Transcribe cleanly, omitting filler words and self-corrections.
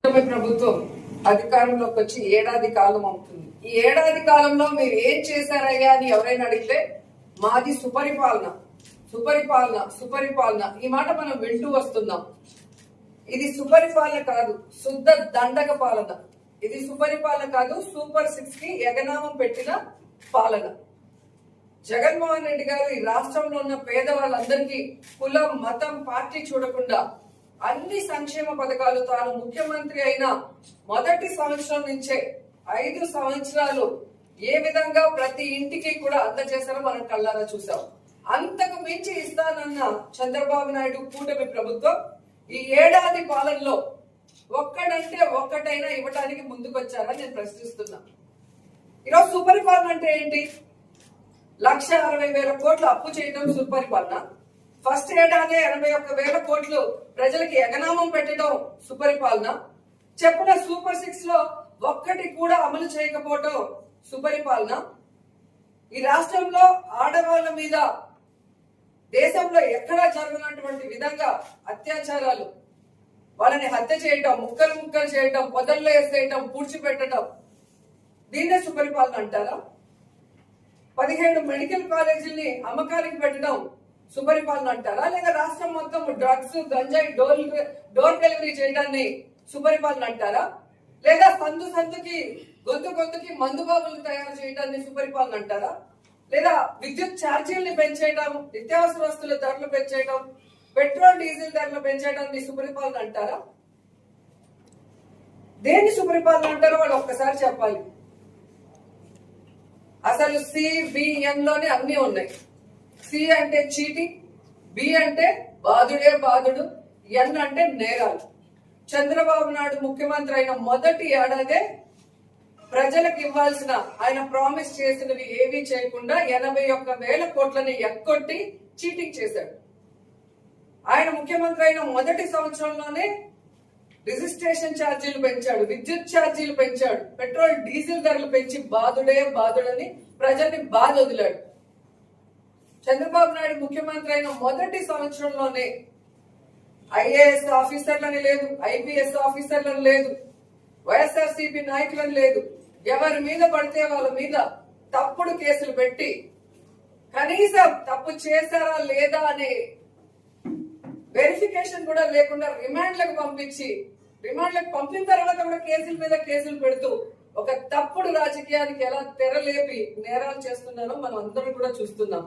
ప్రభుత్వం అధికారంలోకి వచ్చి ఏడాది కాలం అవుతుంది. ఈ ఏడాది కాలంలో మీరు ఏం చేశారయ్యా అని ఎవరైనా అడిగితే మాది సుపరిపాలన సుపరిపాలన సుపరిపాలన ఈ మాట మనం వింటూ వస్తున్నాం. ఇది సుపరిపాలన కాదు, శుద్ధ దండక పాలన. ఇది సుపరిపాలన కాదు, సూపర్ 6 కి ఎగనామం పెట్టిన పాలన. జగన్మోహన్ రెడ్డి గారు ఈ రాష్ట్రంలో ఉన్న పేదవాళ్ళందరికీ కులం మతం పార్టీ చూడకుండా అన్ని సంక్షేమ పథకాలు తాను ముఖ్యమంత్రి అయిన మొదటి సంవత్సరం నుంచే 5 సంవత్సరాలు ఏ విధంగా ప్రతి ఇంటికి కూడా అందజేశారో మనం కళ్ళారా చూసాం. అంతకు మించి ఇస్తానన్న చంద్రబాబు నాయుడు కూటమి ప్రభుత్వం ఈ ఏడాది పాలనలో ఒక్కడంటే ఒక్కటైనా ఇవ్వడానికి ముందుకొచ్చారని నేను ప్రశ్నిస్తున్నా. ఈరోజు సుపరిపాలన అంటే ఏంటి? 1,60,000 కోట్లు అప్పు చేయడం సుపరిపాలన. ఫస్ట్ ఏడాది 81,000 కోట్లు ప్రజలకి ఎగనామం పెట్టడం సుపరిపాలన. చెప్పిన సూపర్ 6 లో ఒక్కటి కూడా అమలు చేయకపోవడం సుపరిపాలన. ఈ రాష్ట్రంలో ఆడవాళ్ల మీద దేశంలో ఎక్కడా జరగనటువంటి విధంగా అత్యాచారాలు, వాళ్ళని హత్య చేయటం, ముక్కలు ముక్కలు చేయటం, పొదల్లో వేసేయటం, పూడ్చిపెట్టడం, దీన్నే సుపరిపాలన అంటారా? 17 మెడికల్ కాలేజీల్ని అమ్మకానికి పెట్టడం సుపరిపాలన అంటారా? లేదా రాష్ట్రం మొత్తం డ్రగ్స్ గంజాయి డోర్ డెలివరీ చేయడాన్ని సుపరిపాలన అంటారా? లేదా సందు సందుకి గొంతుకి మందుబాబులు తయారు చేయడాన్ని సుపరిపాలన అంటారా? లేదా విద్యుత్ ఛార్జీల్ని పెంచేయడం, నిత్యావసర వస్తువుల ధరలు పెంచేయడం, పెట్రోల్ డీజిల్ ధరలు పెంచేయడాన్ని సుపరిపాలన అంటారా? దేన్ని సుపరిపాలన అంటారో వాళ్ళు ఒక్కసారి చెప్పాలి. అసలు CBN లోనే అన్ని ఉన్నాయి. సి అంటే చీటింగ్, బి అంటే బాధుడే బాధుడు, ఎన్ అంటే నేరాలు. చంద్రబాబు నాయుడు ముఖ్యమంత్రి అయిన మొదటి ఏడాదే ప్రజలకు ఇవ్వాల్సిన ఆయన ప్రామిస్ చేసినవి ఏవీ చేయకుండా 81,000 కోట్లని ఎక్కొట్టి చీటింగ్ చేశాడు. ఆయన ముఖ్యమంత్రి అయిన మొదటి సంవత్సరంలోనే రిజిస్ట్రేషన్ ఛార్జీలు పెంచాడు, విద్యుత్ ఛార్జీలు పెంచాడు, పెట్రోల్ డీజిల్ ధరలు పెంచి బాధుడే బాధుడని ప్రజల్ని బాధ వదిలాడు. చంద్రబాబు నాయుడు ముఖ్యమంత్రి అయిన మొదటి సంవత్సరంలోనే IAS ఆఫీసర్లని లేదు, IPS ఆఫీసర్లను లేదు, వైఎస్ఆర్సీపీ నాయకులను లేదు, ఎవరి మీద పడితే వాళ్ళ మీద తప్పుడు కేసులు పెట్టి కనీసం తప్పు చేశారా లేదా అనే వెరిఫికేషన్ కూడా లేకుండా రిమాండ్లకు పంపిన తర్వాత కూడా కేసుల మీద కేసులు పెడుతూ ఒక తప్పుడు రాజకీయానికి ఎలా తెరలేపి నేరాలు చేస్తున్నారో మనం అందరం కూడా చూస్తున్నాం.